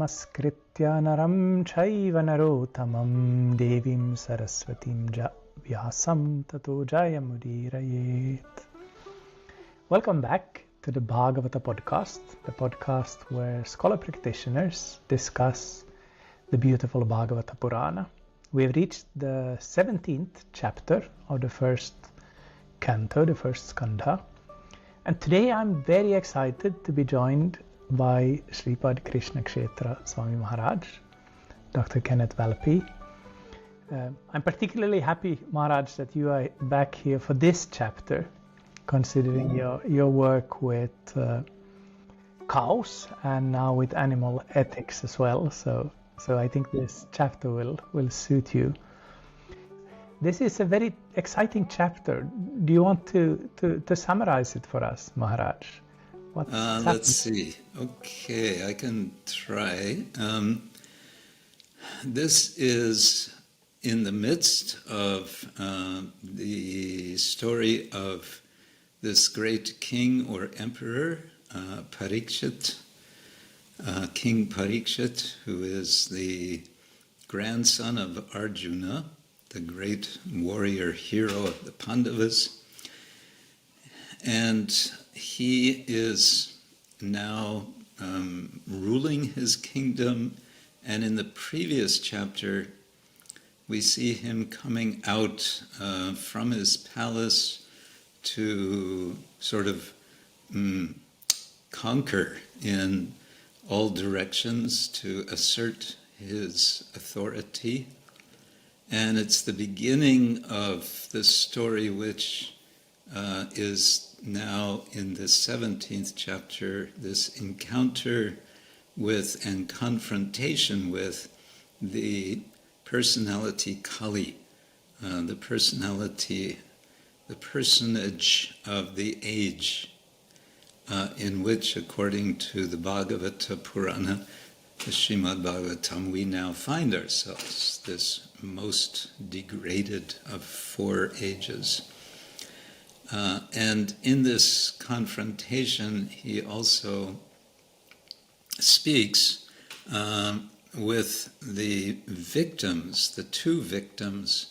namaskritya naram chaiva narottamam devim saraswatim vyasam tato jayamudirayet. Welcome back to the Bhagavata podcast, the podcast where scholar practitioners discuss the beautiful Bhagavata Purana. We have reached the 17th chapter of the first canto, the first skandha. And today I'm very excited to be joined by Śrīmad Krishna Kshetra Swami Maharaj, Dr. Kenneth Valpy. I'm particularly happy, Maharaj, that you are back here for this chapter, considering your work with cows and now with animal ethics as well. So I think this chapter will suit you. This is a very exciting chapter. Do you want to summarize it for us, Maharaj? Let's see. Okay, I can try. This is in the midst of the story of this great king or emperor, Parīkṣit, King Parīkṣit, who is the grandson of Arjuna, the great warrior hero of the Pandavas. And he is now ruling his kingdom. And in the previous chapter, we see him coming out from his palace to sort of conquer in all directions, to assert his authority. And it's the beginning of the story which is now in the 17th chapter, this encounter with and confrontation with the personality Kali, the personage of the age in which, according to the Bhagavata Purana, the Śrīmad Bhāgavatam, we now find ourselves, this most degraded of four ages. And in this confrontation, he also speaks with the victims, the two victims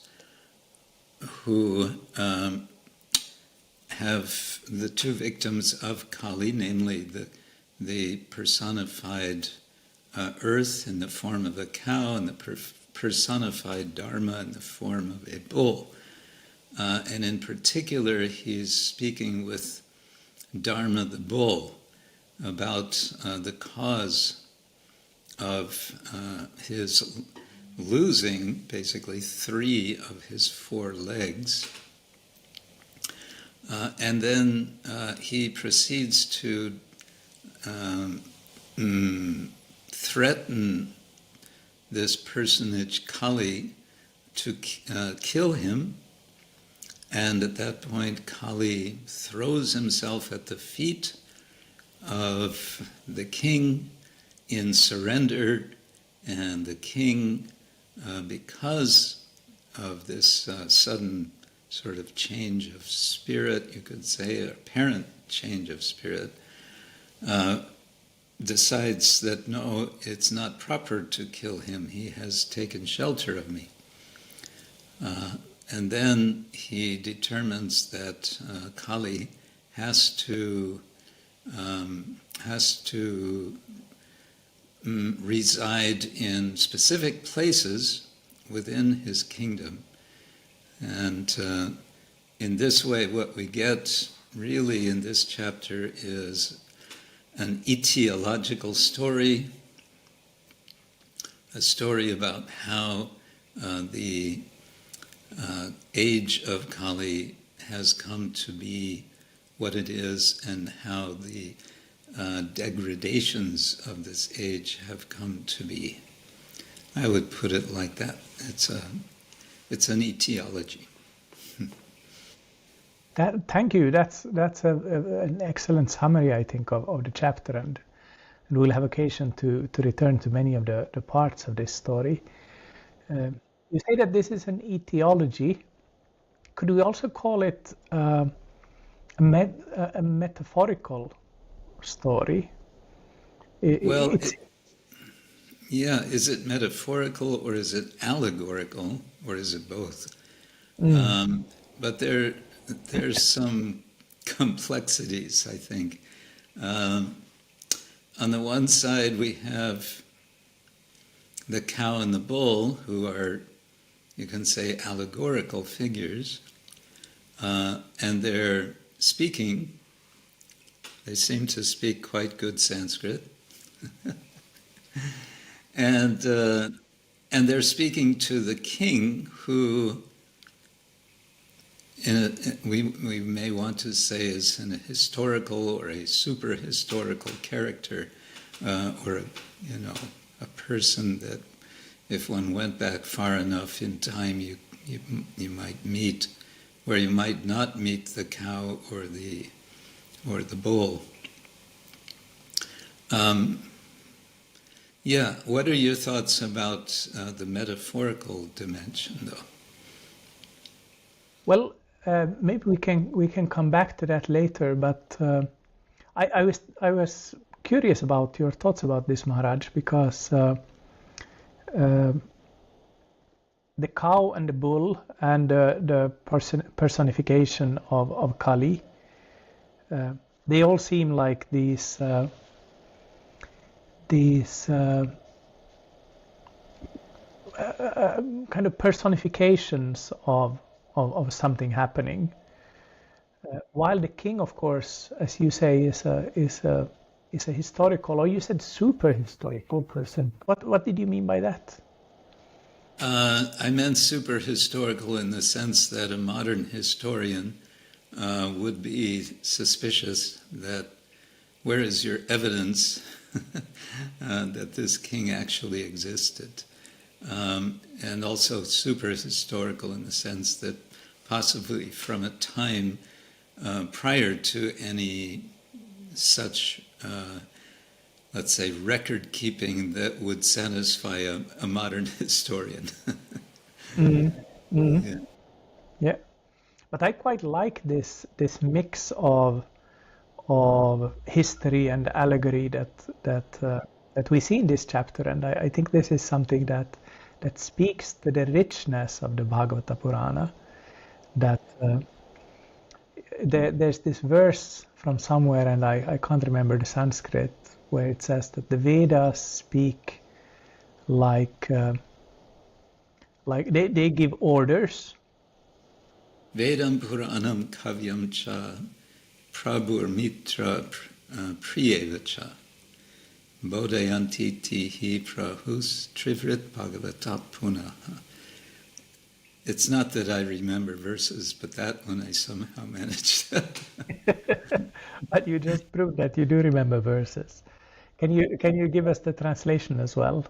who have the two victims of Kali, namely the personified earth in the form of a cow and the personified Dharma in the form of a bull. And in particular, he's speaking with Dharma the bull about the cause of his losing basically three of his four legs. And then he proceeds to threaten this personage Kali to kill him. And at that point, Kali throws himself at the feet of the king in surrender, and the king, because of this sudden sort of change of spirit, you could say, or apparent change of spirit, decides that no, it's not proper to kill him. He has taken shelter of me. And then he determines that Kali has to reside in specific places within his kingdom. And in this way, what we get really in this chapter is an etiological story, a story about how the age of Kali has come to be what it is, and how the degradations of this age have come to be. I would put it like that. It's an etiology. Thank you. That's an excellent summary, I think, of the chapter, and we'll have occasion to return to many of the parts of this story. You say that this is an etiology. Could we also call it a metaphorical story? Yeah, is it metaphorical or is it allegorical or is it both? But there's some complexities, I think. On the one side, we have the cow and the bull, who are, you can say, allegorical figures, and they're speaking. They seem to speak quite good Sanskrit. And they're speaking to the king, who we may want to say is a historical or a super historical character, or a person that, if one went back far enough in time, you might meet, where you might not meet the cow or the bull. Yeah, what are your thoughts about the metaphorical dimension, though? Well, maybe we can come back to that later, but I was curious about your thoughts about this, Maharaj, because the cow and the bull and the personification of Kali, they all seem like these kind of personifications of something happening. While the king, of course, as you say, is a historical, or you said super historical person. What did you mean by that? I meant super historical in the sense that a modern historian would be suspicious that where is your evidence that this king actually existed? And also super historical in the sense that possibly from a time prior to any such, let's say, record keeping that would satisfy a modern historian. Yeah, but I quite like this mix of history and allegory that we see in this chapter, and I think this is something that speaks to the richness of the Bhagavata Purana. That there's this verse from somewhere, and I can't remember the Sanskrit, where it says that the Vedas speak like they give orders. Vedam Puranam Kavyam Cha Prabhur Mitra Priyevacha Bodayanti Tihi Prahus Trivrit Bhagavata Punaha. It's not that I remember verses, but that one I somehow managed. But you just proved that you do remember verses. Can you give us the translation as well?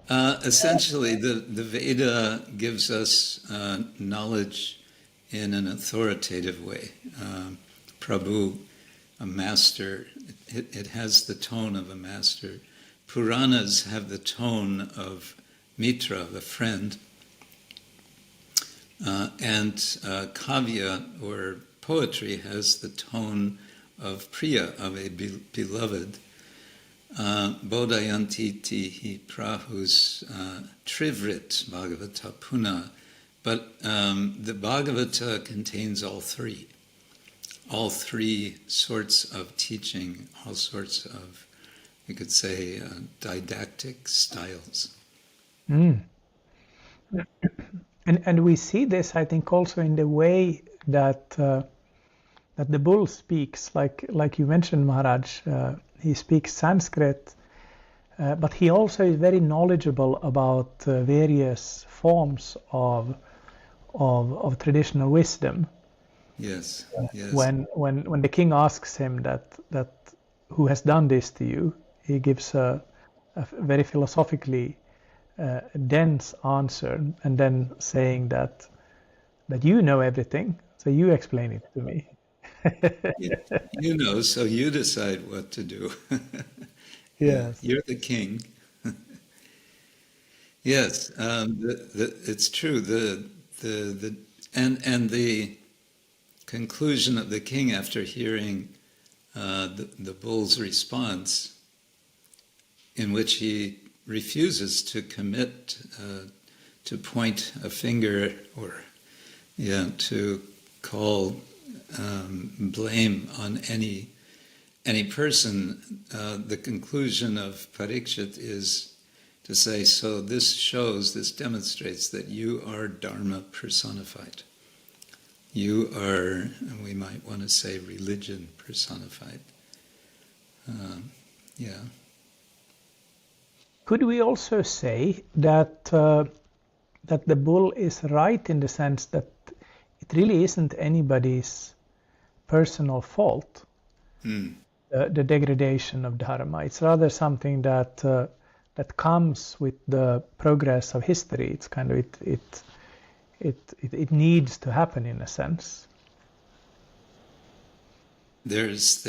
Essentially, the Veda gives us knowledge in an authoritative way. Prabhu, a master, it has the tone of a master. Puranas have the tone of Mitra, of a friend. And Kavya, or poetry, has the tone of Priya, of a beloved. Bodayanti tihi prahus trivrit Bhagavata puna. But the Bhagavata contains all three sorts of teaching, all sorts of, you could say, didactic styles. And we see this, I think, also in the way that the bull speaks, like you mentioned, Maharaj. He speaks Sanskrit, but he also is very knowledgeable about various forms of traditional wisdom. Yes. When the king asks him that who has done this to you, he gives a very philosophically dense answer, and then saying that you know everything, so you explain it to me. You know, so you decide what to do. Yes. You're the king. Yes, it's true. And the conclusion of the king after hearing the bull's response, in which he refuses to commit to point a finger or to call blame on any person, the conclusion of Parīkṣit is to say, so this demonstrates that you are Dharma personified. You are, we might want to say, religion personified. Could we also say that that the bull is right in the sense that it really isn't anybody's personal fault, the degradation of Dharma? It's rather something that that comes with the progress of history. It's kind of it needs to happen in a sense. There's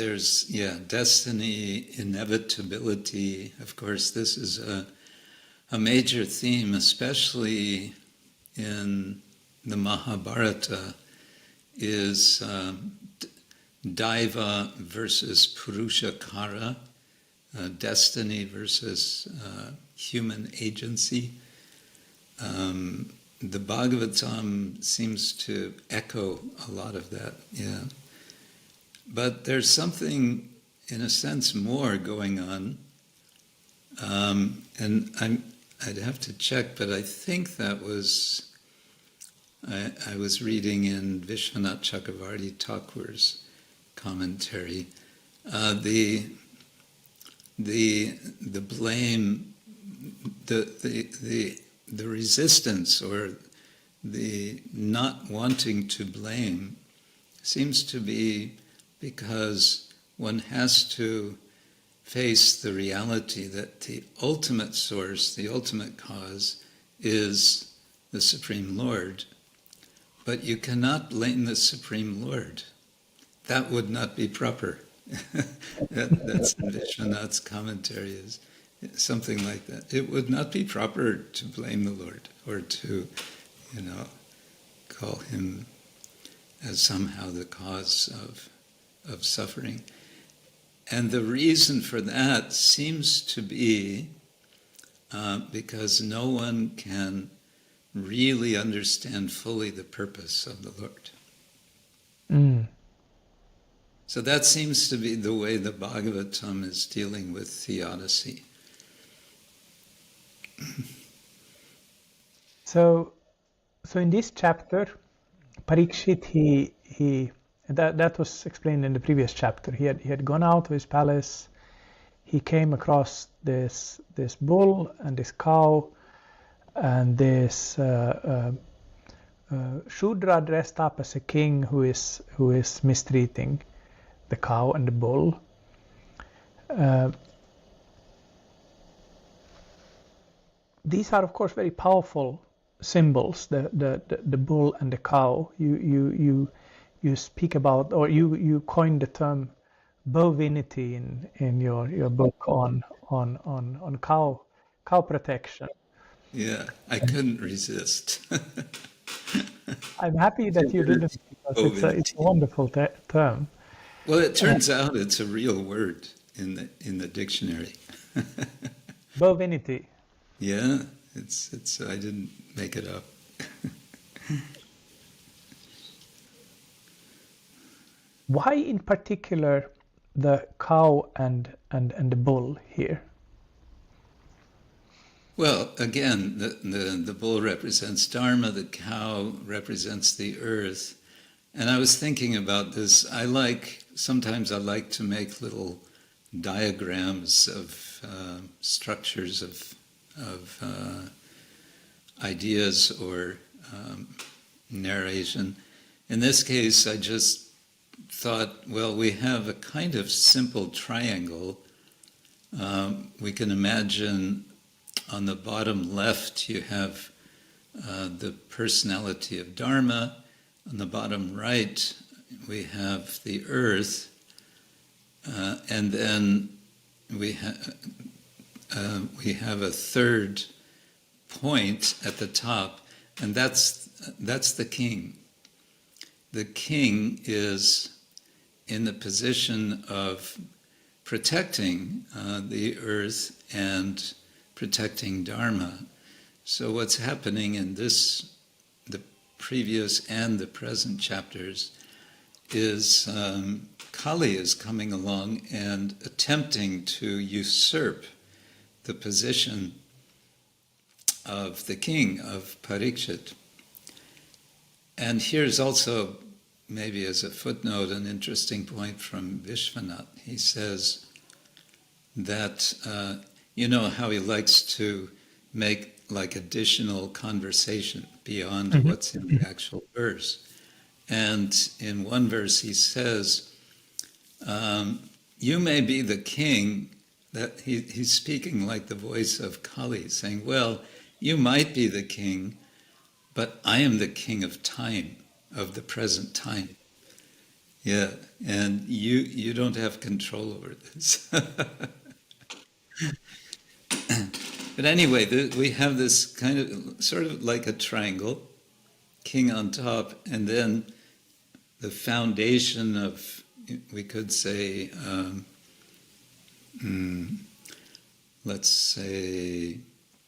destiny, inevitability. Of course, this is a major theme, especially in the Mahabharata, is Daiva versus Purushakara, destiny versus human agency. The Bhagavatam seems to echo a lot of that, But there's something, in a sense, more going on. And I'd have to check, but I think that was, I was reading in Vishwanath Chakravarti Thakur's commentary, the blame, the resistance or the not wanting to blame seems to be because one has to face the reality that the ultimate source, the ultimate cause, is the Supreme Lord. But you cannot blame the Supreme Lord. That would not be proper. That's Vishwanath's commentary, is something like that. It would not be proper to blame the Lord or to, call him as somehow the cause of suffering. And the reason for that seems to be because no one can really understand fully the purpose of the Lord. So that seems to be the way the Bhagavatam is dealing with theodicy. So in this chapter, Parīkṣit, that was explained in the previous chapter. He had gone out of his palace. He came across this bull and this cow, and this Shudra dressed up as a king who is mistreating the cow and the bull. These are, of course, very powerful symbols. The bull and the cow. You speak about, or you coined the term bovinity in your book on cow protection. Yeah, I couldn't resist. I'm happy that you didn't, because it's a wonderful term. Well, it turns out it's a real word in the dictionary. Bovinity. Yeah, it's I didn't make it up. Why in particular the cow and the bull here? Well, again, the bull represents Dharma, the cow represents the earth. And I was thinking about this. Sometimes I like to make little diagrams of structures of ideas or narration. In this case, I just thought, well, we have a kind of simple triangle. We can imagine on the bottom left you have the personality of Dharma. On the bottom right we have the earth, and then we have a third point at the top, and that's the king. The king is in the position of protecting the earth and protecting Dharma. So what's happening in this, the previous and the present chapters, is Kali is coming along and attempting to usurp the position of the king of Parīkṣit. And here's also, maybe as a footnote, an interesting point from Vishwanath. He says that, you know how he likes to make like additional conversation beyond what's in the actual verse. And in one verse he says, you may be the king, that he's speaking like the voice of Kali, saying, well, you might be the king, but I am the king of time, of the present time. Yeah, and you don't have control over this. But anyway, we have this kind of, sort of like a triangle, king on top, and then the foundation of, we could say, let's say,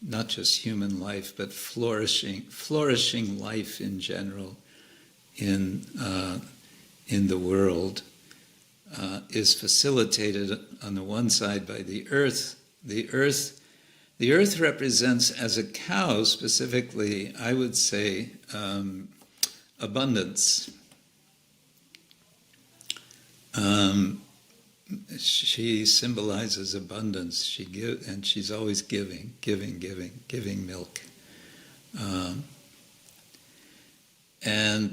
not just human life, but flourishing life in general in the world is facilitated on the one side by the earth. The earth represents, as a cow specifically, I would say, abundance. She symbolizes abundance. And she's always giving milk. And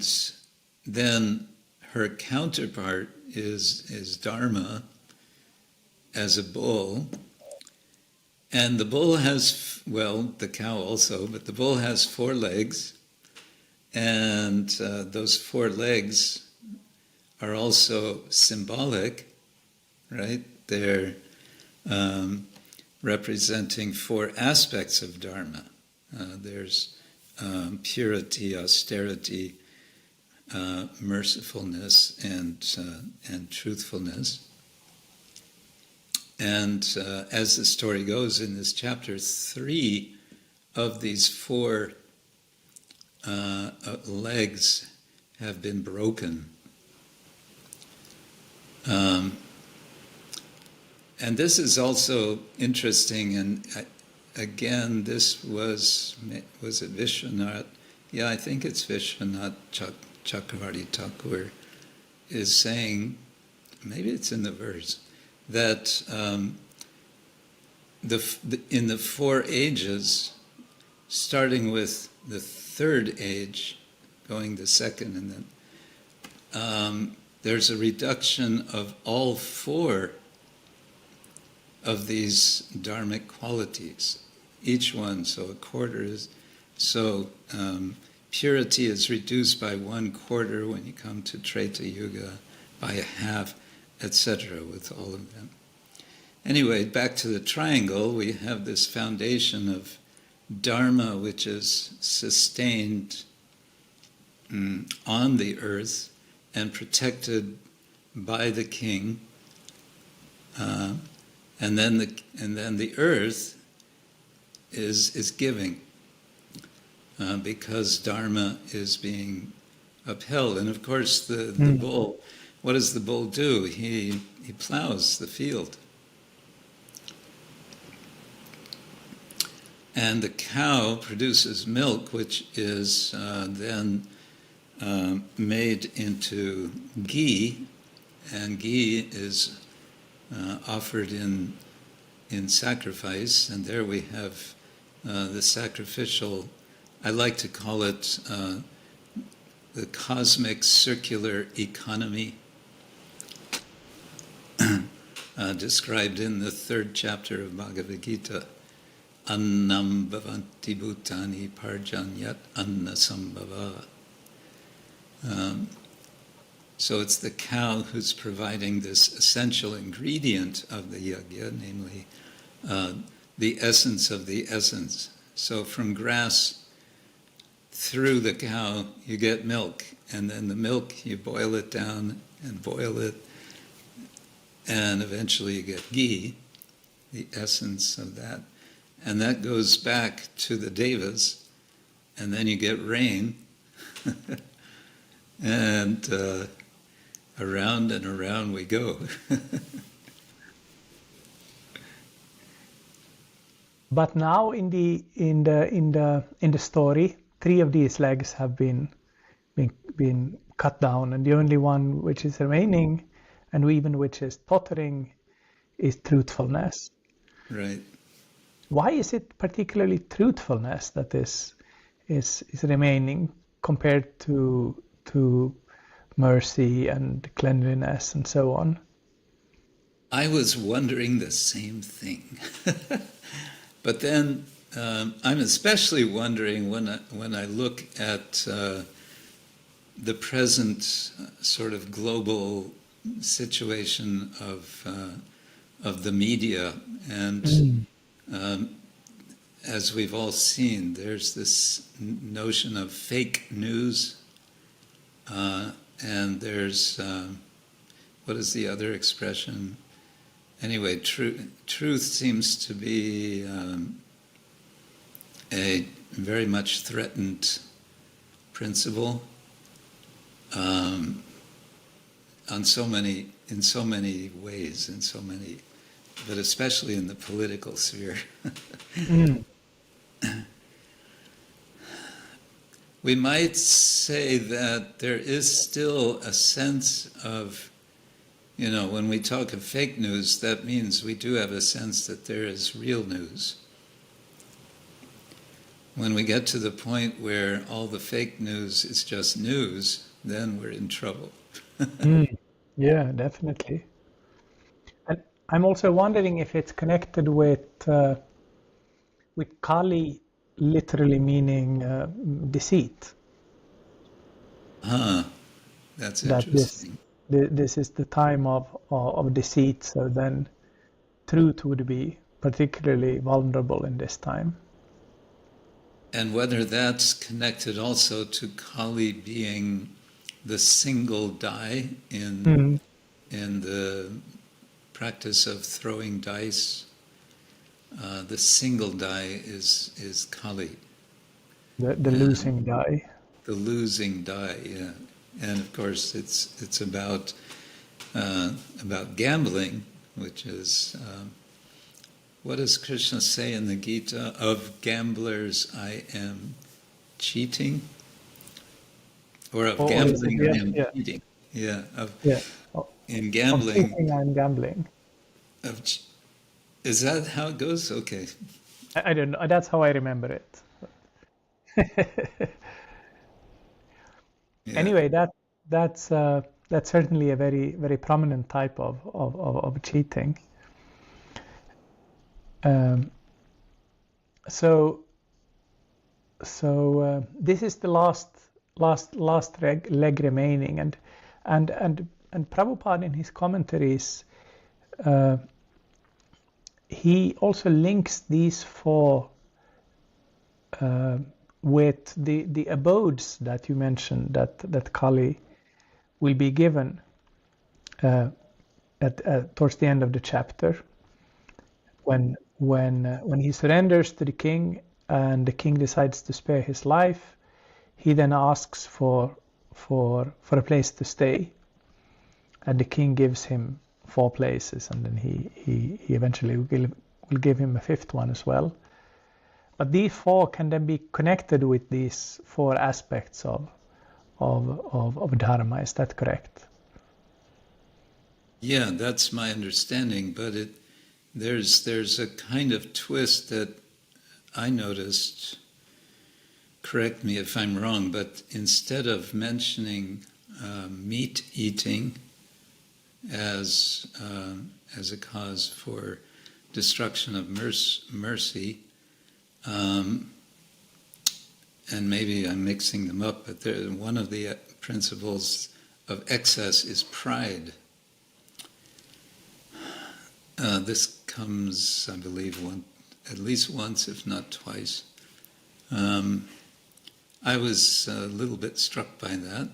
then her counterpart is Dharma as a bull. And the bull has, well, the cow also, but the bull has 4 legs. And those 4 legs are also symbolic, right? They're representing 4 aspects of Dharma. There's purity, austerity, mercifulness, and truthfulness. And as the story goes in this chapter, 3 of these 4 legs have been broken. And this is also interesting, and again, this was it Vishwanath? Yeah, I think it's Vishwanath Chakravarti Thakur is saying, maybe it's in the verse, that in the 4 ages, starting with the 3rd age, going the 2nd, and then there's a reduction of all 4 of these dharmic qualities, each one. So a quarter is, so purity is reduced by 1/4 when you come to Treta Yuga, by a half, etc., with all of them. Anyway, back to the triangle, we have this foundation of Dharma, which is sustained on the earth and protected by the king, and then the earth is giving, because Dharma is being upheld. And of course, the bull. What does the bull do? He plows the field. And the cow produces milk, which is then made into ghee, and ghee is offered in sacrifice. And there we have the sacrificial, I like to call it the cosmic circular economy, described in the 3rd chapter of Bhagavad Gita. Annam bhavanti bhutani parjanyat anna sambhava. So it's the cow who's providing this essential ingredient of the yajna, namely the essence of the essence. So from grass through the cow, you get milk, and then the milk, you boil it down and boil it, and eventually you get ghee, the essence of that. and that goes back to the devas, and then you get rain, and around and around we go. But now in the story, 3 of these legs have been cut down, and the only one which is remaining, and even which is tottering, is truthfulness. Right. Why is it particularly truthfulness that is remaining compared to mercy and cleanliness and so on? I was wondering the same thing. But then I'm especially wondering when I look at the present sort of global situation of the media, and as we've all seen, there's this notion of fake news, and there's what is the other expression? Anyway, truth seems to be a very much threatened principle in so many ways, but especially in the political sphere. We might say that there is still a sense of, when we talk of fake news, that means we do have a sense that there is real news. When we get to the point where all the fake news is just news, then we're in trouble. Yeah, definitely. And I'm also wondering if it's connected with Kali literally meaning deceit. That's That interesting. this is the time of deceit, so then truth would be particularly vulnerable in this time. And whether that's connected also to Kali being the single die in the practice of throwing dice. The single die is Kali. The losing die. The losing die, yeah. And of course, it's about gambling, which is what does Krishna say in the Gita? Of gamblers, I am cheating, or of gambling, I am cheating. Yeah, in gambling. Of cheating, I'm gambling. Is that how it goes? Okay. I don't know. That's how I remember it. Yeah. Anyway, that's certainly a very, very prominent type of cheating. So this is the last leg remaining, and Prabhupada in his commentaries, he also links these 4 with the abodes that you mentioned that Kali will be given towards the end of the chapter, when he surrenders to the king and the king decides to spare his life. He then asks for a place to stay, and the king gives him 4 places, and then he eventually will give him a 5th one as well. But these 4 can then be connected with these 4 aspects of Dharma. Is that correct? Yeah, that's my understanding. But there's a kind of twist that I noticed. Correct me if I'm wrong, but instead of mentioning meat eating as a cause for destruction of mercy, and maybe I'm mixing them up, but one of the principles of excess is pride. This comes, I believe, at least once, if not twice. I was a little bit struck by that.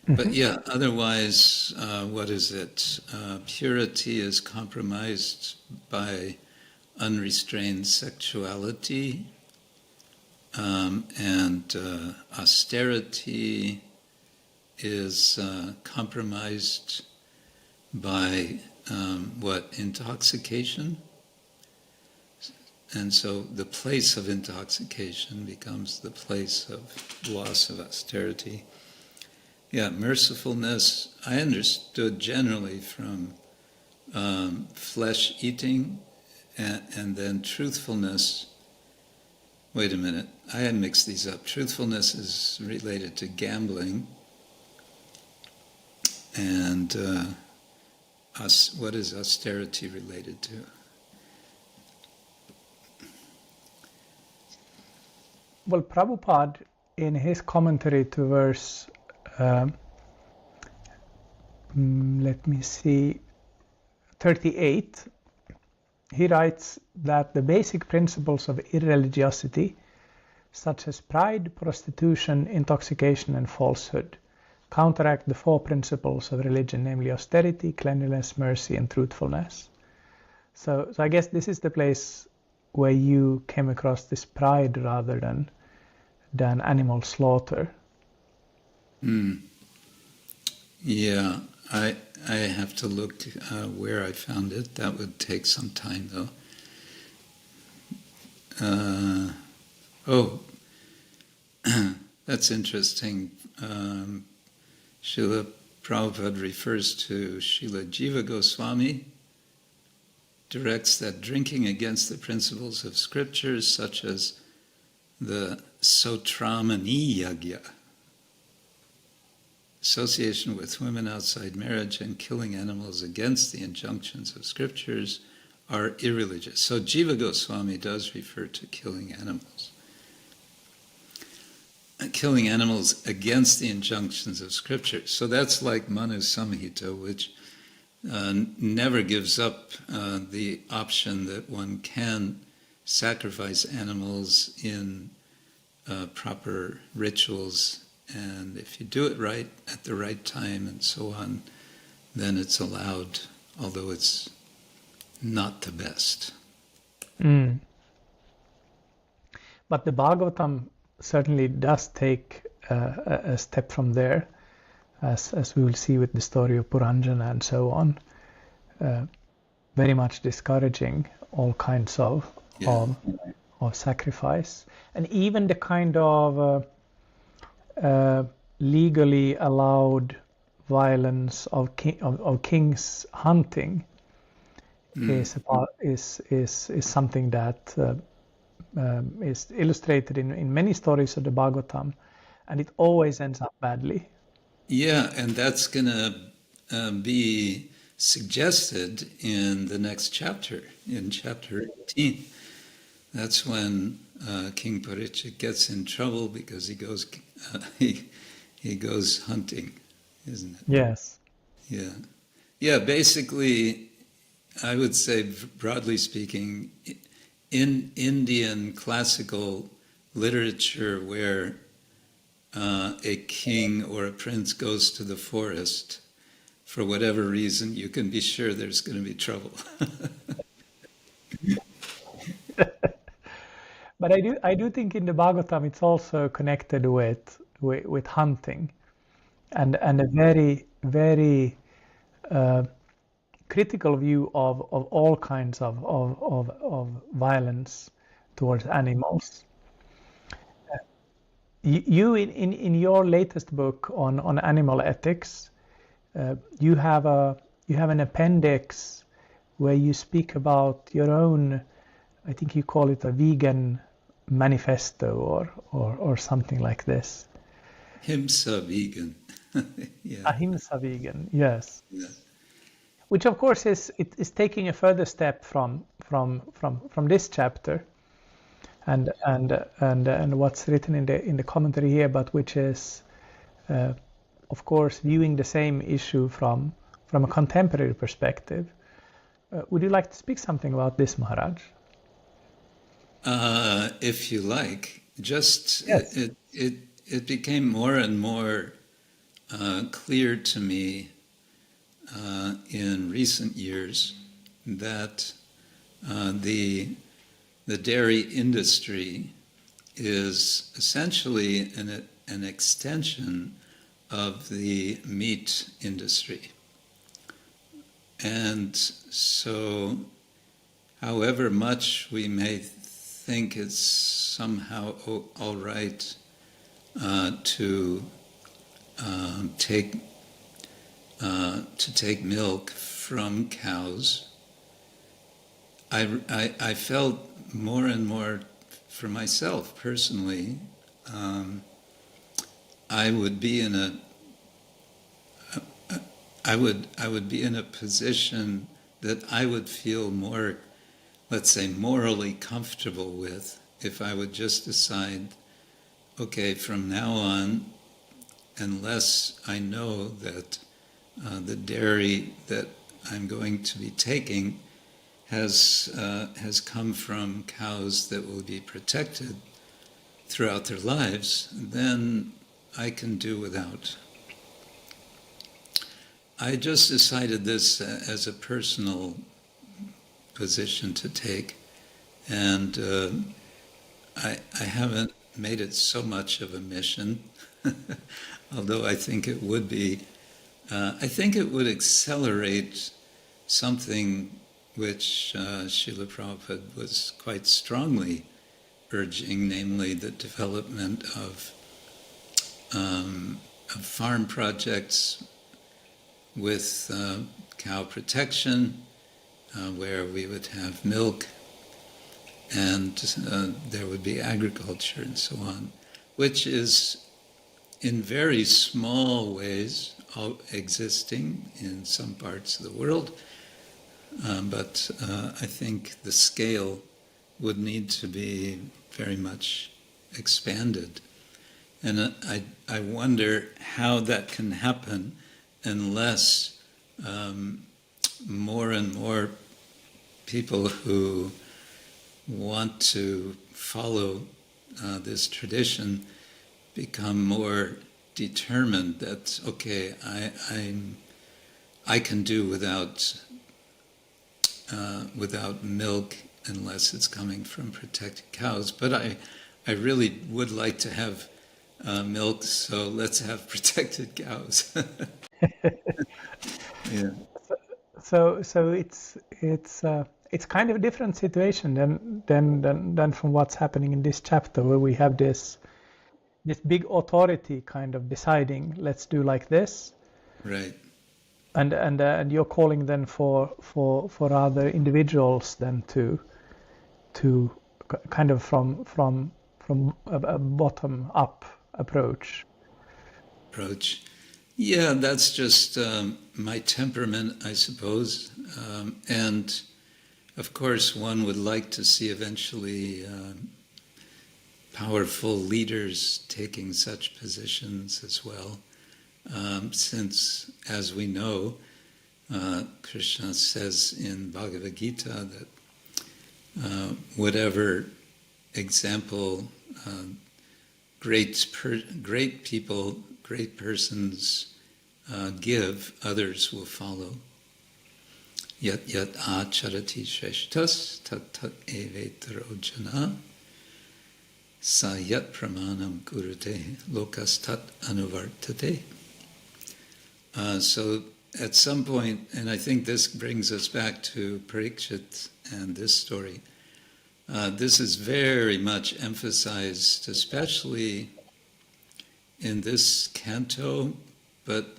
But yeah, otherwise, what is it? Purity is compromised by unrestrained sexuality, and austerity is compromised by intoxication. And so the place of intoxication becomes the place of loss of austerity. Yeah, mercifulness, I understood generally from flesh eating, and then truthfulness. Wait a minute, I had mixed these up. Truthfulness is related to gambling, and what is austerity related to? Well, Prabhupada, in his commentary to verse, let me see, 38, he writes that the basic principles of irreligiosity, such as pride, prostitution, intoxication, and falsehood, counteract the four principles of religion, namely austerity, cleanliness, mercy, and truthfulness. So I guess this is the place where you came across this pride rather than animal slaughter. Yeah, I have to look where I found it. That would take some time, though. That's interesting. Srila Prabhupada refers to Srila Jiva Goswami, directs that drinking against the principles of scriptures, such as the Sotramani Yagya, association with women outside marriage, and killing animals against the injunctions of scriptures, are irreligious. So Jiva Goswami does refer to killing animals. Killing animals against the injunctions of scripture. So that's like Manu Samhita, which never gives up the option that one can sacrifice animals in proper rituals, and if you do it right at the right time and so on, then it's allowed, although it's not the best. But the Bhagavatam certainly does take a step from there, as we will see with the story of Puranjana and so on, very much discouraging all kinds of sacrifice, and even the kind of legally allowed violence of kings hunting is something that is illustrated in many stories of the Bhagavatam, and it always ends up badly. Yeah, and that's going to be suggested in the next chapter, in chapter 18. That's when King Parīkṣit gets in trouble because he goes hunting, isn't it? Yes. Yeah. Yeah, basically, I would say, broadly speaking, in Indian classical literature where a king or a prince goes to the forest, for whatever reason, you can be sure there's going to be trouble. But I do think in the Bhagavatam it's also connected with hunting, and a very, very critical view of all kinds of violence towards animals. You in your latest book on animal ethics, you have an appendix where you speak about your own, I think you call it a vegan manifesto or something like this. Himsa vegan. Yeah. Ahimsa vegan, yes. Yeah. Which of course is taking a further step from this chapter, and what's written in the commentary here, but which is of course viewing the same issue from a contemporary perspective. Would you like to speak something about this, Maharaj? If you like, just Yes. it became more and more clear to me in recent years that the dairy industry is essentially an extension of the meat industry. And so, however much we may think it's somehow all right to take milk from cows, I felt more and more for myself personally. I would be in a position that I would feel more, let's say, morally comfortable with if I would just decide, okay, from now on, unless I know that the dairy that I'm going to be taking has come from cows that will be protected throughout their lives, then I can do without. I just decided this as a personal position to take, and I haven't made it so much of a mission, although I think it would be. I think it would accelerate something which Srila Prabhupada was quite strongly urging, namely the development of farm projects with cow protection, where we would have milk and there would be agriculture and so on, which is in very small ways existing in some parts of the world, but I think the scale would need to be very much expanded. And I wonder how that can happen unless more and more people who want to follow this tradition become more determined that, okay, I can do without milk unless it's coming from protected cows. But I really would like to have milk, so let's have protected cows. Yeah. So it's kind of a different situation than from what's happening in this chapter, where we have this big authority kind of deciding, let's do like this. Right. And you're calling then for other individuals then to kind of from a bottom up approach. Yeah, that's just my temperament, I suppose. And of course, one would like to see eventually powerful leaders taking such positions as well. Since, as we know, Krishna says in Bhagavad Gita that whatever example great people, great persons give, others will follow. Yat acharati shreshtas tat tat evetaro jana sa yat pramanam kurute lokas tat anuvartate. So at some point, and I think this brings us back to Parīkṣit and this story, this is very much emphasized, especially in this canto, but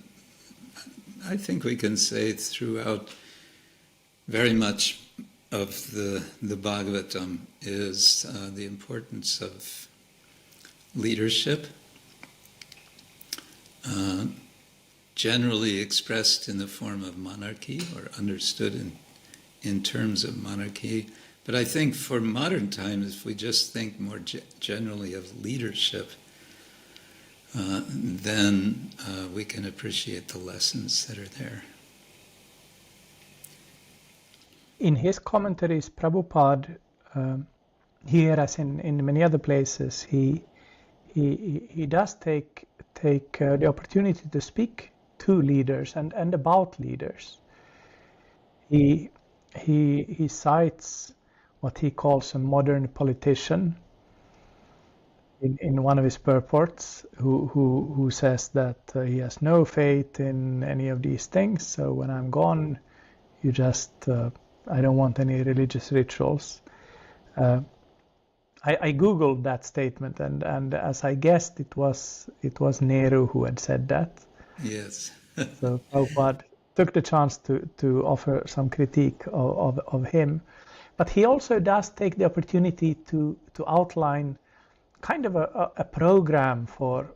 I think we can say throughout very much of the Bhagavatam is the importance of leadership, generally expressed in the form of monarchy or understood in terms of monarchy. But I think for modern times, if we just think more generally of leadership, then we can appreciate the lessons that are there. In his commentaries, Prabhupada, here as in many other places, he does take the opportunity to speak to leaders and about leaders. He cites what he calls a modern politician in one of his purports, who says that he has no faith in any of these things. So when I'm gone, you just I don't want any religious rituals. I googled that statement, and as I guessed, it was Nehru who had said that. Yes. So Prabhupada took the chance to offer some critique of him, but he also does take the opportunity to outline kind of a program for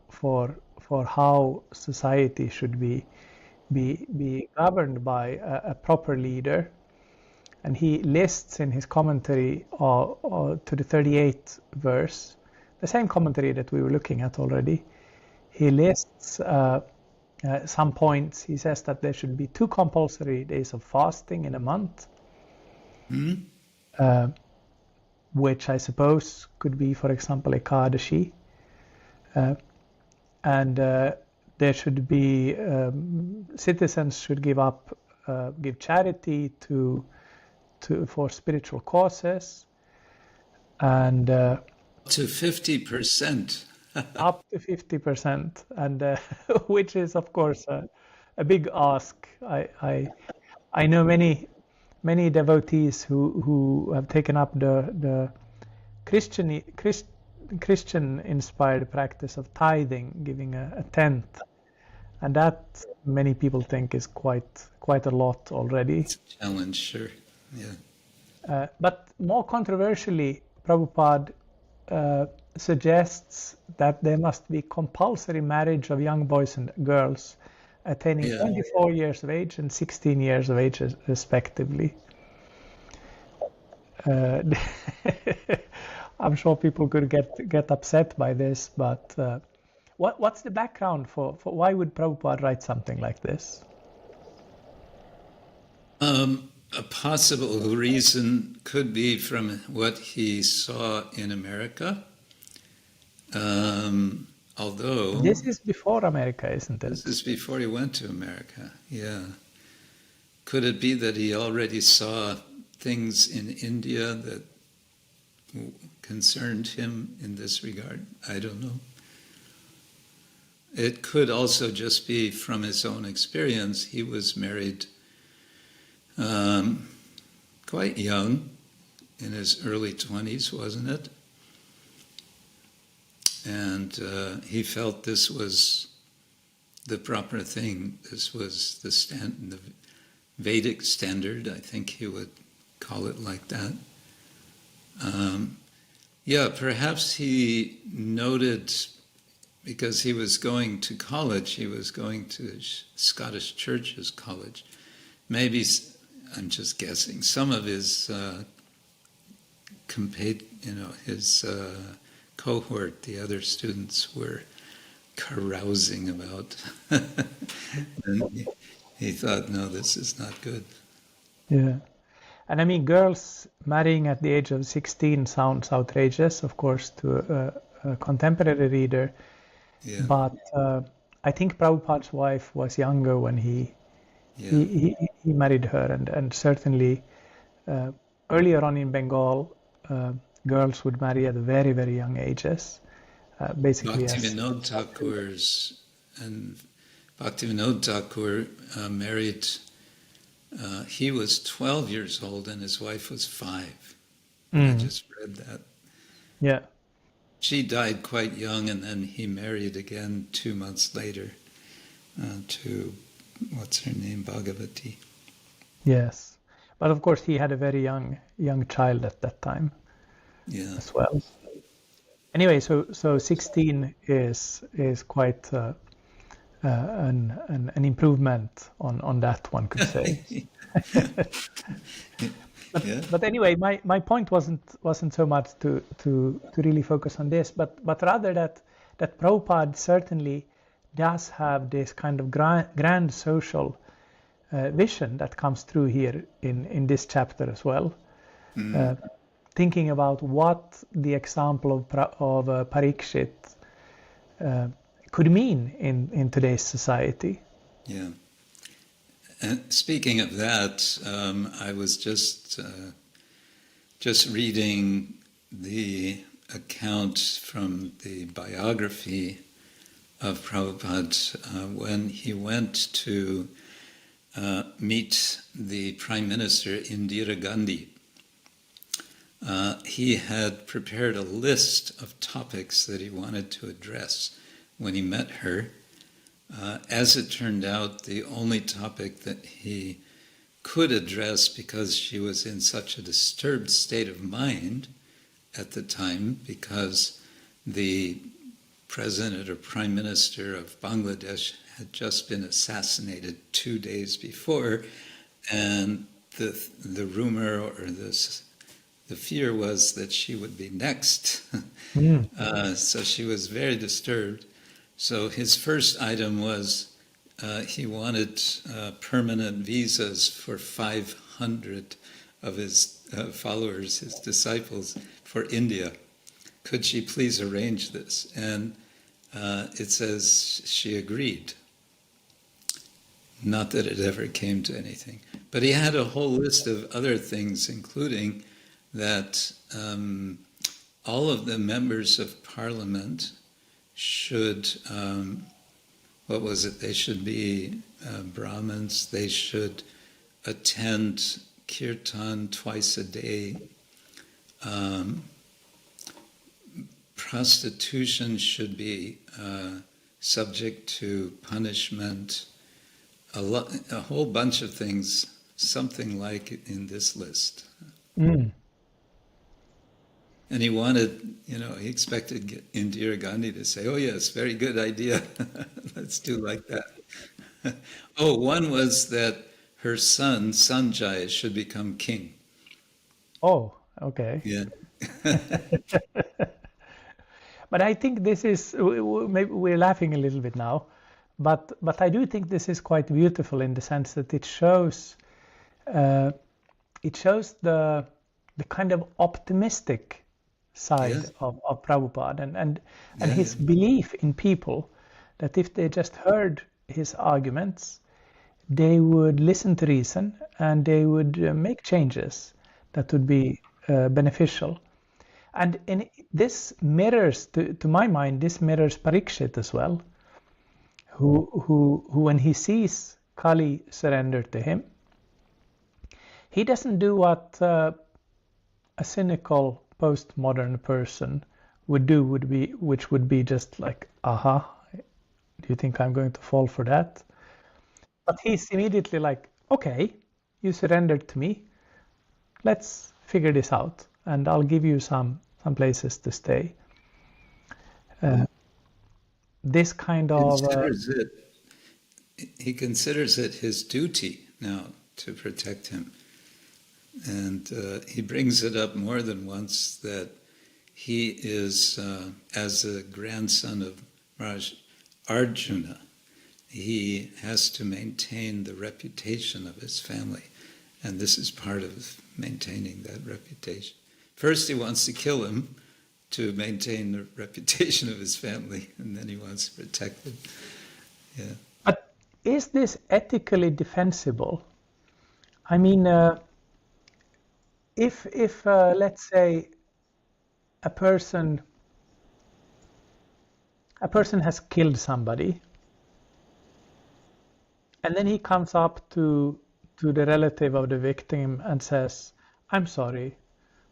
how society should be governed by a proper leader. And he lists in his commentary to the 38th verse, the same commentary that we were looking at already. He lists some points. He says that there should be 2 compulsory days of fasting in a month, which I suppose could be, for example, Ekadashi. And there should be, citizens should give charity for spiritual causes, and to 50%. up to 50%, and which is of course a big ask. I know many devotees who have taken up the Christian inspired practice of tithing, giving a tenth, and that many people think is quite a lot already. It's a challenge, sure. Yeah. But more controversially, Prabhupada suggests that there must be compulsory marriage of young boys and girls attaining 24 years of age and 16 years of age respectively. I'm sure people could get upset by this, but what's the background for why would Prabhupada write something like this? A possible reason could be from what he saw in America. Although this is before America, isn't it? This is before he went to America, yeah. Could it be that he already saw things in India that concerned him in this regard? I don't know. It could also just be from his own experience. He was married quite young, in his early 20s, wasn't it? And he felt this was the proper thing. This was the Vedic standard, I think he would call it like that. Perhaps he noted, because he was going to college, he was going to Scottish Church's college. Maybe, I'm just guessing, some of his his cohort, the other students, were carousing about. And he thought, no, this is not good. Yeah. And I mean, girls marrying at the age of 16 sounds outrageous, of course, to a contemporary reader. Yeah. But I think Prabhupada's wife was younger when he married her, and certainly earlier on in Bengal, girls would marry at very, very young ages. Bhaktivinoda Thakur married, he was 12 years old and his wife was 5. I just read that. Yeah. She died quite young, and then he married again 2 months later to, what's her name, Bhagavati. Yes. But of course he had a very young child at that time as well. Anyway, so 16 is quite an improvement on that, one could say. But anyway, my point wasn't so much to really focus on this, but rather that Prabhupada certainly does have this kind of grand social vision that comes through here in this chapter as well. Thinking about what the example of Parīkṣit could mean in today's society. Yeah. And speaking of that, I was just just reading the account from the biography of Prabhupada when he went to meet the Prime Minister Indira Gandhi. He had prepared a list of topics that he wanted to address when he met her. As it turned out, the only topic that he could address, because she was in such a disturbed state of mind at the time, because the President or Prime Minister of Bangladesh had just been assassinated 2 days before, and the rumor or the fear was that she would be next. So she was very disturbed. So his first item was he wanted permanent visas for 500 of his followers, his disciples, for India. Could she please arrange this? And it says she agreed. Not that it ever came to anything. But he had a whole list of other things, including that all of the members of parliament should, they should be Brahmins, they should attend kirtan twice a day. Prostitution should be subject to punishment. A whole bunch of things, something like in this list. And he wanted, he expected Indira Gandhi to say, oh yes, very good idea. Let's do like that. One was that her son, Sanjay, should become king. Oh, okay. Yeah. But I think this is, maybe we're laughing a little bit now, but I do think this is quite beautiful in the sense that it shows the kind of optimistic side of Prabhupada and his belief in people, that if they just heard his arguments, they would listen to reason and they would make changes that would be beneficial. And this mirrors, to my mind, this mirrors Parīkṣit as well, who when he sees Kali surrender to him, he doesn't do what a cynical postmodern person would do, which would be just like, aha, do you think I'm going to fall for that? But he's immediately like, okay, you surrendered to me, let's figure this out, and I'll give you some places to stay. This kind of... he considers it his duty now to protect him. And he brings it up more than once that he is, as a grandson of Maharaj Arjuna, he has to maintain the reputation of his family. And this is part of maintaining that reputation. First he wants to kill him to maintain the reputation of his family, and then he wants to protect him. Yeah. But is this ethically defensible? I mean, if let's say a person has killed somebody, and then he comes up to the relative of the victim and says, I'm sorry,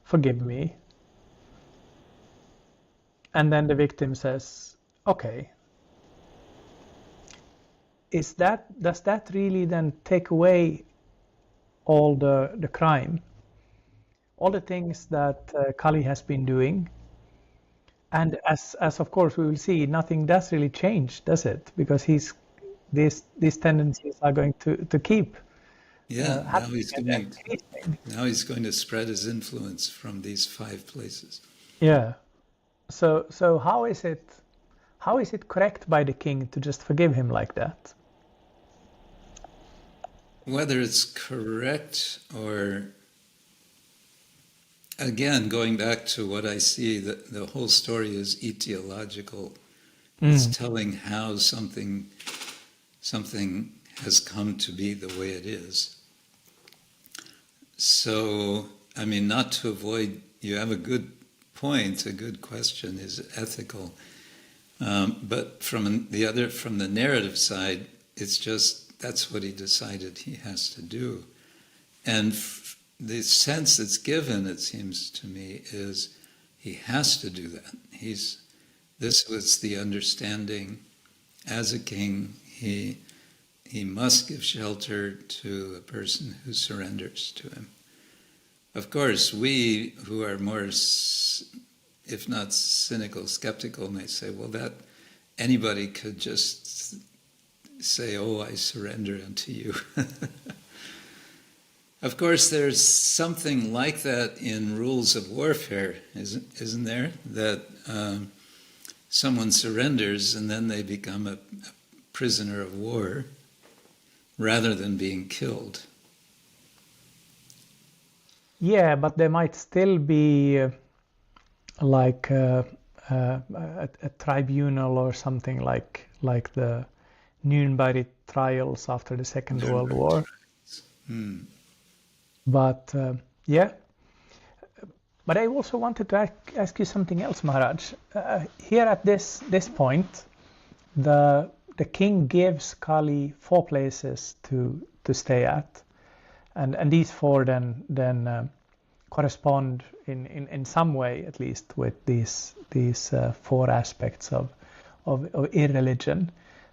forgive me. And then the victim says, okay. Does that really then take away all the crime? All the things that Kali has been doing? And as of course we will see, nothing does really change, does it? Because these tendencies are going to keep. Yeah, now he's going to spread his influence from these 5 places. Yeah. So how is it correct by the king to just forgive him like that? Whether it's correct or, again, going back to what I see, the whole story is etiological. It's telling how something has come to be the way it is. So I mean, not to avoid, you have a good point, a good question, is ethical. But from the narrative side, it's just, that's what he decided he has to do. And the sense that's given, it seems to me, is he has to do that. This was the understanding as a king. He must give shelter to a person who surrenders to him. Of course, we who are more, if not cynical, skeptical, may say, well, that anybody could just say, oh, I surrender unto you. Of course, there's something like that in rules of warfare, isn't there? That someone surrenders and then they become a prisoner of war rather than being killed. Yeah, but there might still be like a tribunal or something like the Nuremberg trials after the Second World War. But yeah, but I also wanted to ask you something else, Maharaj. Here at this point, the king gives Kali 4 places to stay at, and these 4 then correspond in some way, at least, with these 4 aspects of irreligion.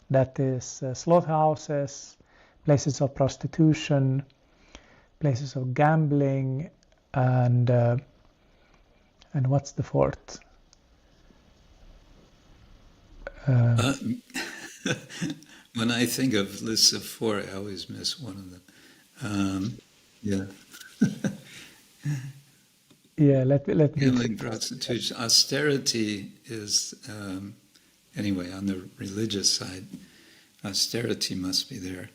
That is slaughterhouses, places of prostitution, places of gambling, and what's the 4th? When I think of lists of 4, I always miss one of them. Yeah. Yeah, let me. Gambling, prostitution, austerity is anyway on the religious side. Austerity must be there.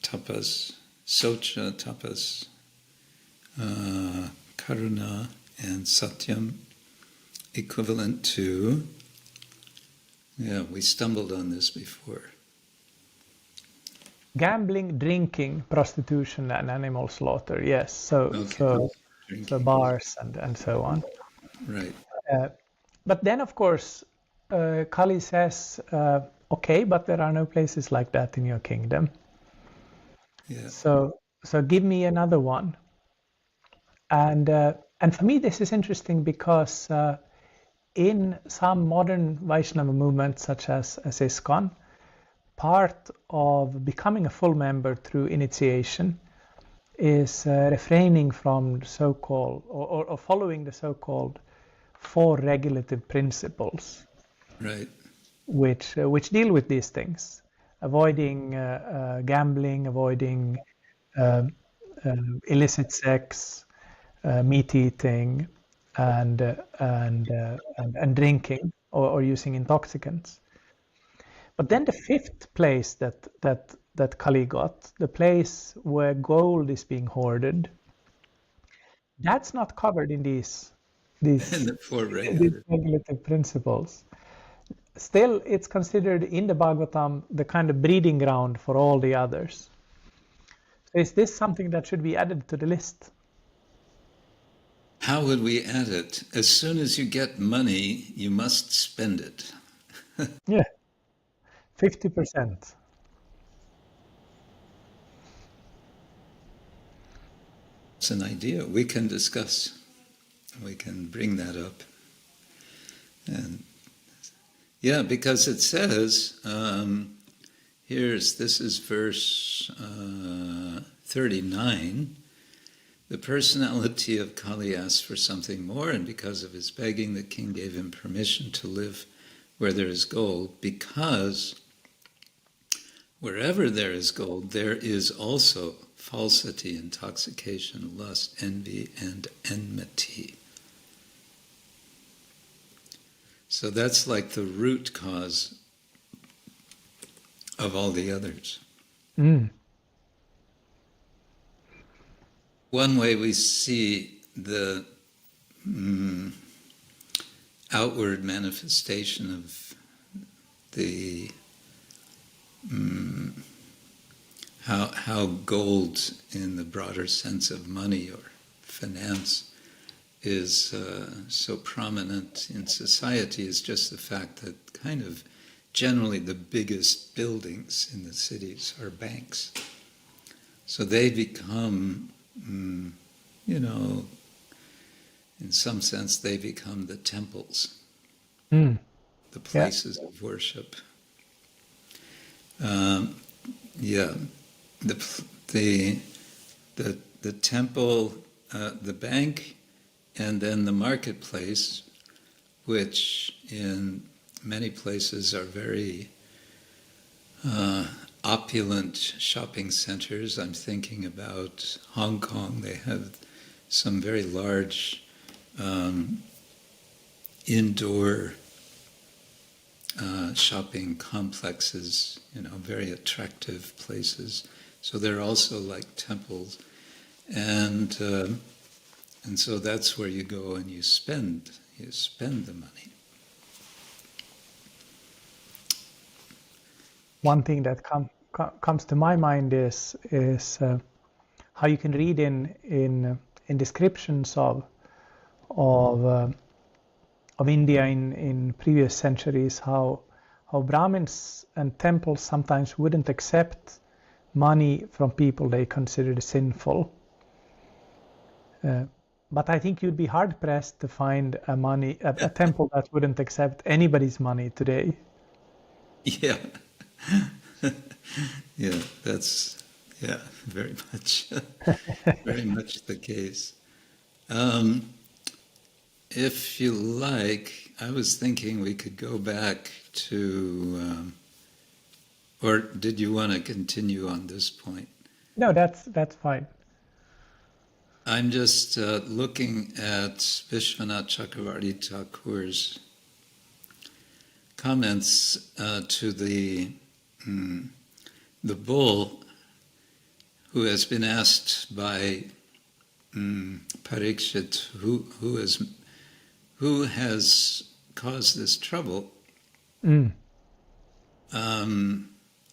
Tapas, socha, tapas, karuna, and satyam, equivalent to. Yeah, we stumbled on this before. Gambling, drinking, prostitution, and animal slaughter. Yes, so bars and so on. Right. But then, of course, Kali says, "Okay, but there are no places like that in your kingdom. Yeah. So give me another one." And for me, this is interesting because in some modern Vaishnava movements, such as ISKCON, part of becoming a full member through initiation is refraining from the so-called, or following the so-called 4 regulative principles, right, which deal with these things, avoiding gambling, avoiding illicit sex, meat eating, and drinking or using intoxicants. But then the 5th place that Kali got, the place where gold is being hoarded, that's not covered in these the 4 regulative principles. Still, it's considered in the Bhagavatam the kind of breeding ground for all the others. So is this something that should be added to the list? How would we add it? As soon as you get money, you must spend it. Yeah, 50%. It's an idea we can discuss. We can bring that up. And yeah, because it says, this is verse 39, the personality of Kali asked for something more, and because of his begging, the king gave him permission to live where there is gold, because wherever there is gold, there is also falsity, intoxication, lust, envy, and enmity. So that's like the root cause of all the others. One way we see the outward manifestation of the how gold, in the broader sense of money or finance is so prominent in society is just the fact that kind of generally the biggest buildings in the cities are banks. So they become, in some sense, they become the temples, the places of worship. The temple, the bank, and then the marketplace, which in many places are very opulent shopping centers. I'm thinking about Hong Kong. They have some very large indoor shopping complexes, very attractive places. So they're also like temples. And so that's where you go and you spend the money. One thing that comes to my mind is how you can read in descriptions of India in previous centuries how Brahmins and temples sometimes wouldn't accept money from people they considered sinful. But I think you'd be hard pressed to find a temple that wouldn't accept anybody's money today. Yeah. That's very much the case. If you like, I was thinking we could go back to, or did you want to continue on this point? No, that's fine. I'm just looking at Vishwanath Chakravarti Thakur's comments to the bull who has been asked by Parīkṣit who has caused this trouble.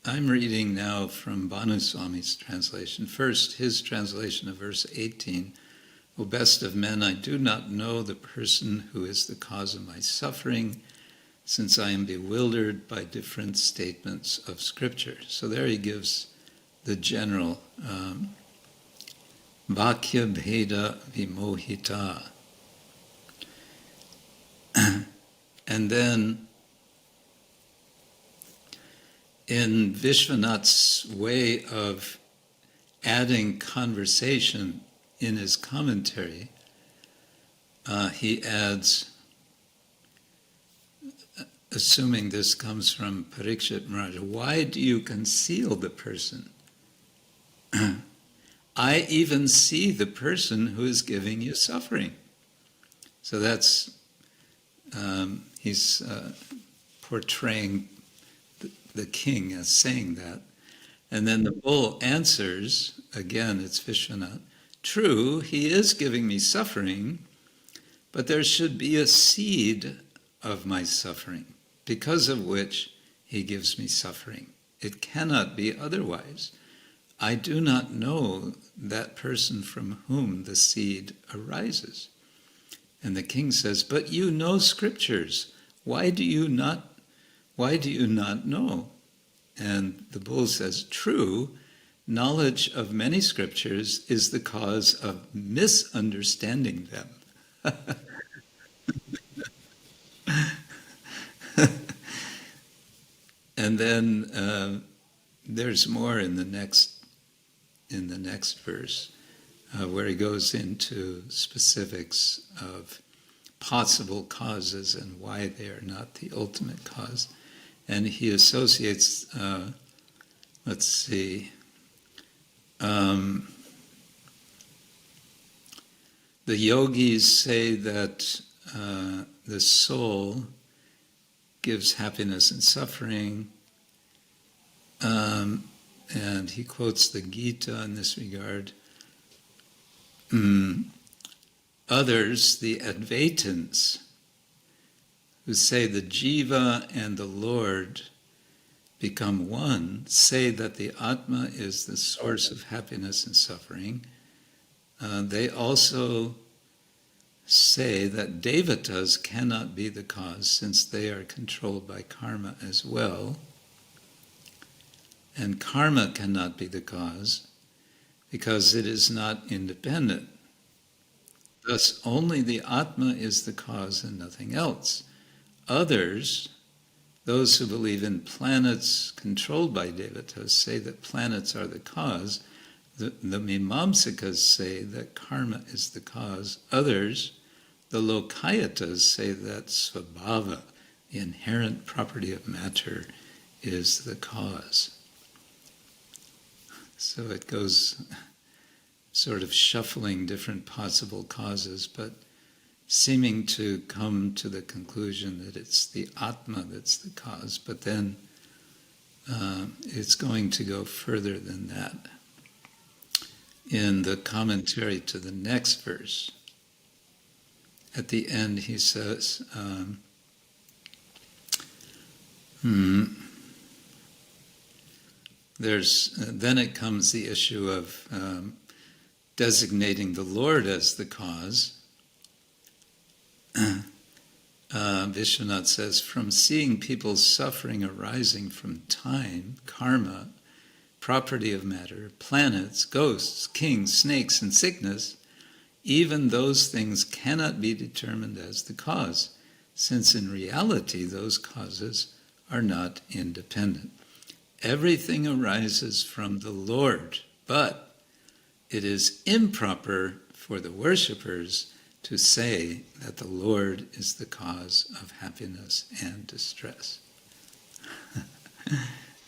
I'm reading now from Bhanu Swami's translation. First, his translation of verse 18. O best of men, I do not know the person who is the cause of my suffering, since I am bewildered by different statements of Scripture. So there he gives the general Vakya Bheda Vimohita. And then in Vishwanath's way of adding conversation in his commentary, he adds, assuming this comes from Parīkṣit Maharaj, why do you conceal the person? I even see the person who is giving you suffering. So that's, he's portraying the king as saying that. And then the bull answers, again, it's Vishwanath, true, he is giving me suffering, but there should be a seed of my suffering, because of which he gives me suffering. It cannot be otherwise. I do not know that person from whom the seed arises. And the king says, but you know scriptures. Why do you not know? And the bull says, true, knowledge of many scriptures is the cause of misunderstanding them. And then there's more in the next verse, where he goes into specifics of possible causes and why they are not the ultimate cause. And he associates, the yogis say that the soul gives happiness and suffering, and he quotes the Gita in this regard. Others, the Advaitins, who say the jiva and the Lord become one, say that the Atma is the source of happiness and suffering. they also say that devatas cannot be the cause since they are controlled by karma as well. And karma cannot be the cause because it is not independent. Thus, only the Atma is the cause and nothing else. Others, those who believe in planets controlled by devatas, say that planets are the cause. The Mimamsakas say that karma is the cause. Others, the Lokayatas, say that svabhava, the inherent property of matter, is the cause. So it goes sort of shuffling different possible causes, but seeming to come to the conclusion that it's the Atma that's the cause, but then it's going to go further than that. In the commentary to the next verse, at the end he says, then it comes the issue of designating the Lord as the cause. Vishwanath says, from seeing people's suffering arising from time, karma, property of matter, planets, ghosts, kings, snakes, and sickness, even those things cannot be determined as the cause, since in reality those causes are not independent. Everything arises from the Lord, but it is improper for the worshippers to say that the Lord is the cause of happiness and distress.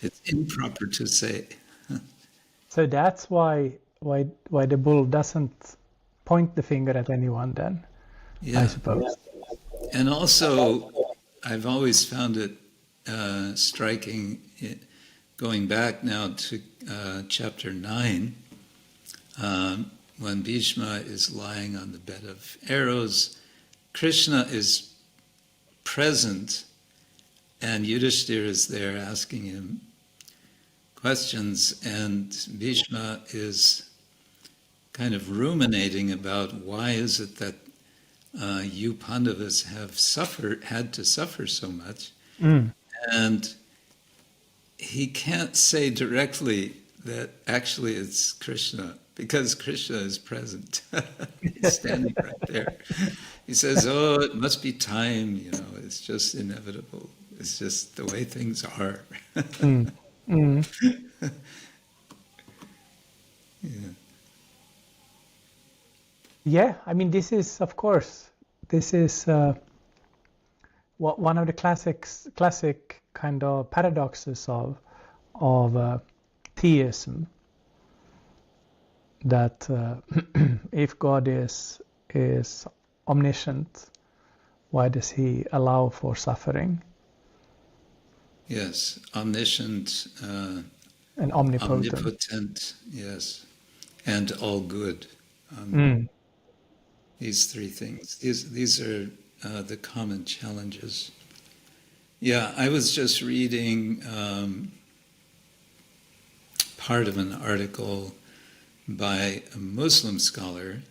It's improper to say. So that's why the bull doesn't point the finger at anyone then, Yeah. I suppose. And also, I've always found it striking, going back now to chapter 9, when Bhishma is lying on the bed of arrows, Krishna is present, and Yudhishthira is there asking him questions, and Bhishma is kind of ruminating about why is it that you Pandavas have had to suffer so much. And he can't say directly that actually it's Krishna, because Krishna is present. He's standing right there. He says, oh, it must be time, it's just inevitable. It's just the way things are. Yeah, I mean, this is, of course, one of the classic kind of paradoxes of theism, that if God is omniscient, why does he allow for suffering? Yes, omniscient and omnipotent. Omnipotent, yes, and all good. These three things. These are the common challenges. Yeah, I was just reading part of an article by a Muslim scholar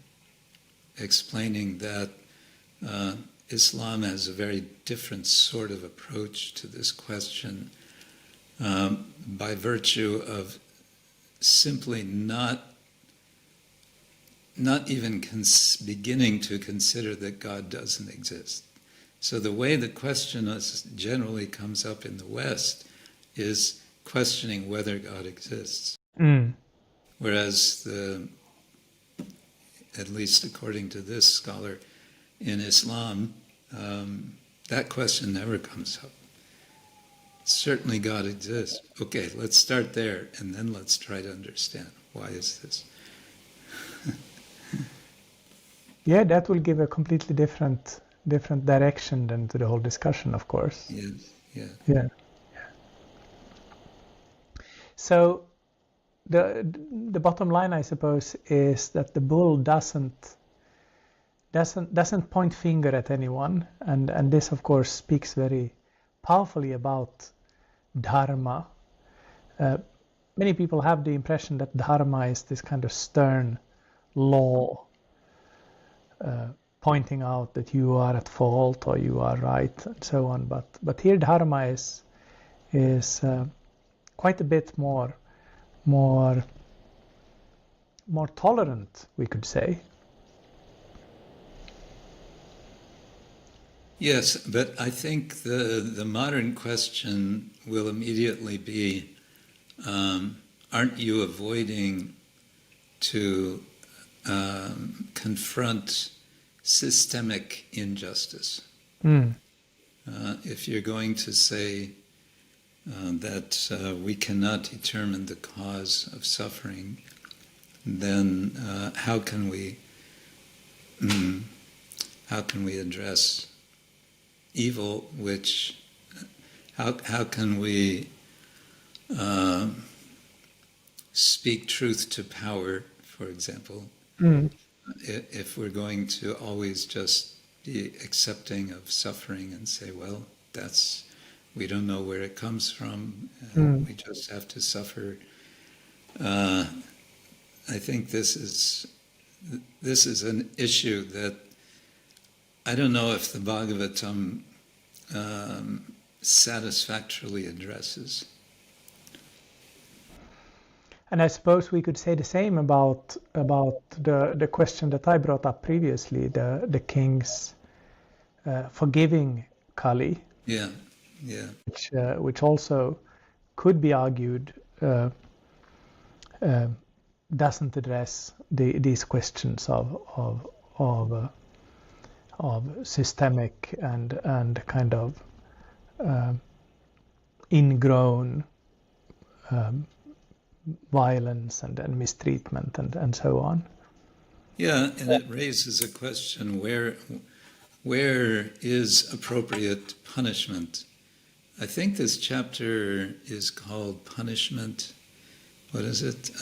explaining that Islam has a very different sort of approach to this question by virtue of simply not even beginning to consider that God doesn't exist. So the way the question generally comes up in the West is questioning whether God exists. Whereas at least according to this scholar, in Islam, that question never comes up. Certainly God exists. Okay, let's start there, and then let's try to understand why is this. Yeah, that will give a completely different direction than to the whole discussion, of course. Yes, yeah. So the bottom line, I suppose, is that the bull doesn't point finger at anyone, and this, of course, speaks very powerfully about Dharma. Many people have the impression that Dharma is this kind of stern law pointing out that you are at fault or you are right and so on. But here Dharma is quite a bit more tolerant, we could say. Yes, but I think the modern question will immediately be, aren't you avoiding to confront systemic injustice? If you're going to say that we cannot determine the cause of suffering, then how can we address evil? How can we speak truth to power, for example, if we're going to always just be accepting of suffering and say, well, we don't know where it comes from, we just have to suffer. I think this is an issue that I don't know if the Bhagavatam satisfactorily addresses. And I suppose we could say the same about the question that I brought up previously, the king's forgiving Kali. Yeah. Which also could be argued doesn't address these questions of systemic and kind of ingrown violence and mistreatment and so on. Yeah, and it raises a question: where is appropriate punishment? I think this chapter is called Punishment. What is it?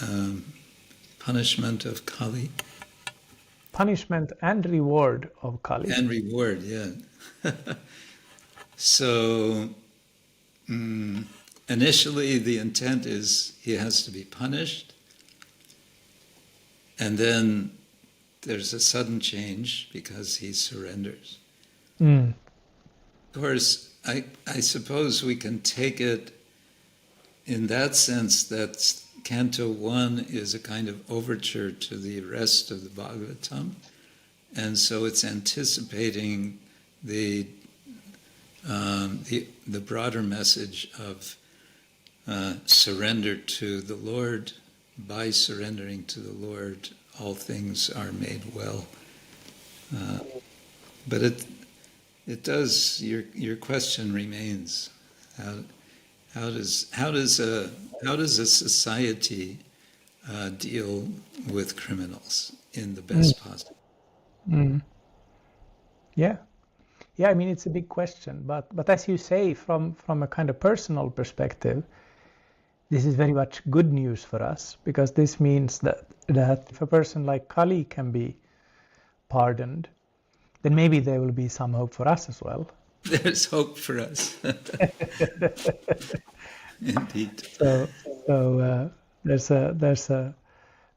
Punishment of Kali? Punishment and reward of Kali. And reward, yeah. So, initially the intent is he has to be punished, and then there's a sudden change because he surrenders. Of course, I suppose we can take it in that sense that Canto 1 is a kind of overture to the rest of the Bhagavatam, and so it's anticipating the broader message of surrender to the Lord. By surrendering to the Lord, all things are made well. But it does. Your question remains: how does a society deal with criminals in the best possible? Yeah. I mean, it's a big question, but as you say, from a kind of personal perspective, this is very much good news for us, because this means that if a person like Kali can be pardoned, then maybe there will be some hope for us as well. There's hope for us. Indeed. So there's a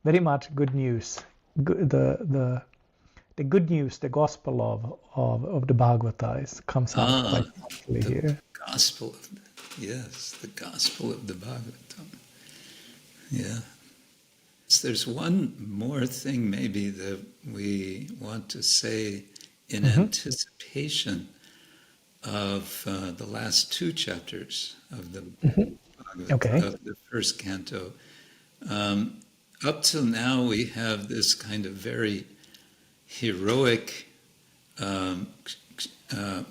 very much good news. The good news, the gospel of the Bhagavata comes out quite nicely here. Gospel, yes, the gospel of the Bhagavatam. Yeah. So there's one more thing maybe that we want to say in anticipation of the last two chapters of the Bhagavatam, of the first canto. Up till now, we have this kind of very heroic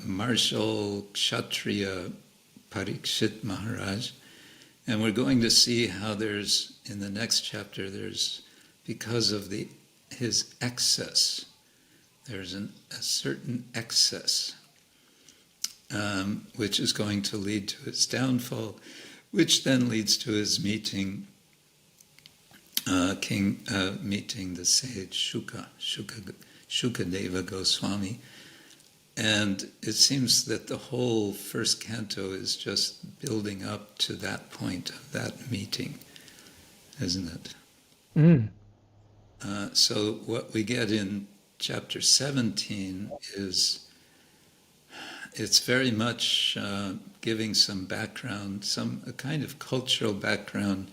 martial Kshatriya Parīkṣit Maharaj, and we're going to see how there's, in the next chapter, there's, because of his excess, there's a certain excess which is going to lead to his downfall, which then leads to his meeting meeting the sage Shukadeva Goswami. And it seems that the whole first canto is just building up to that point of that meeting, isn't it? So what we get in chapter 17 is, it's very much giving some background, a kind of cultural background,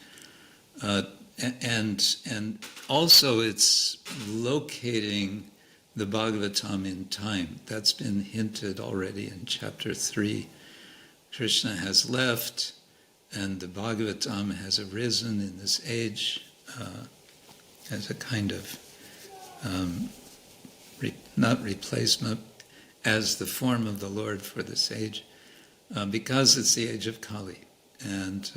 and also it's locating the Bhagavatam in time. That's been hinted already in chapter 3. Krishna has left, and the Bhagavatam has arisen in this age as a kind of, not replacement, as the form of the Lord for this age, because it's the age of Kali. And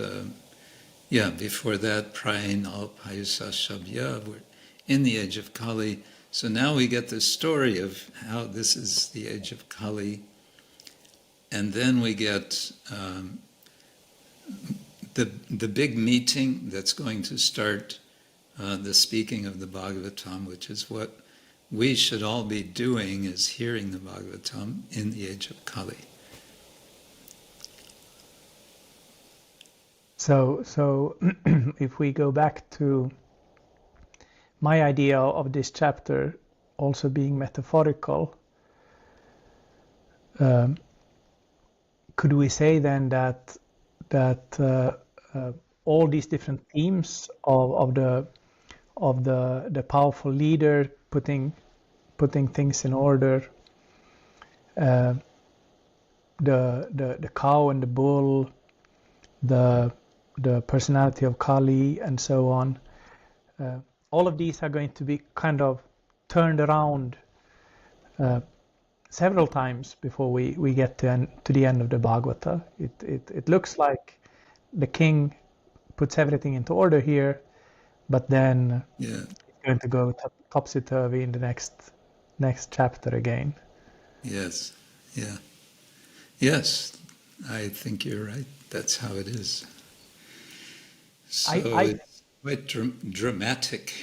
before that, Prayinal Payusa Shabya, we're in the age of Kali. So now we get the story of how this is the age of Kali. And then we get the big meeting that's going to start the speaking of the Bhagavatam, which is what we should all be doing, is hearing the Bhagavatam in the age of Kali. So if we go back to my idea of this chapter also being metaphorical, could we say then that all these different themes of the powerful leader putting things in order, the cow and the bull, the personality of Kali, and so on, all of these are going to be kind of turned around several times before we get to the end of the Bhagavata. It looks like the king puts everything into order here, but then it's going to go topsy-turvy in the next chapter again. Yes, yeah. Yes, I think you're right. That's how it is. So it's quite dramatic.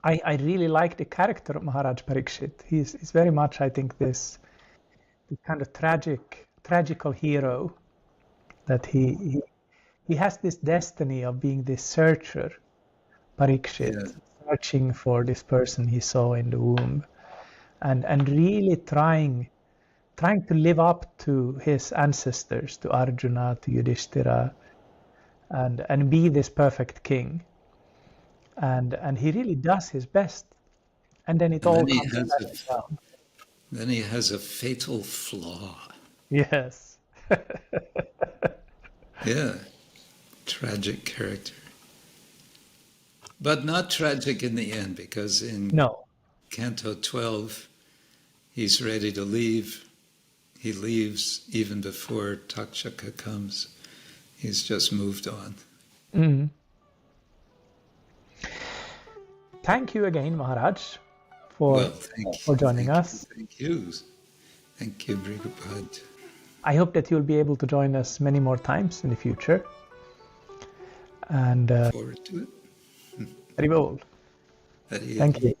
I really like the character of Maharaj Parīkṣit. He's very much, I think, this kind of tragical hero, that he has this destiny of being this searcher, Parīkṣit, searching for this person he saw in the womb, and really trying to live up to his ancestors, to Arjuna, to Yudhishthira, and be this perfect king. And he really does his best, and then all comes down. Then he has a fatal flaw. Yes. Yeah, tragic character. But not tragic in the end, because in Canto 12, he's ready to leave. He leaves even before Takshaka comes. He's just moved on. Mm-hmm. Thank you again, Maharaj, for joining us. Thank you. Thank you, Bhrigupada. I hope that you'll be able to join us many more times in the future. And forward to it. Very bold. Thank you.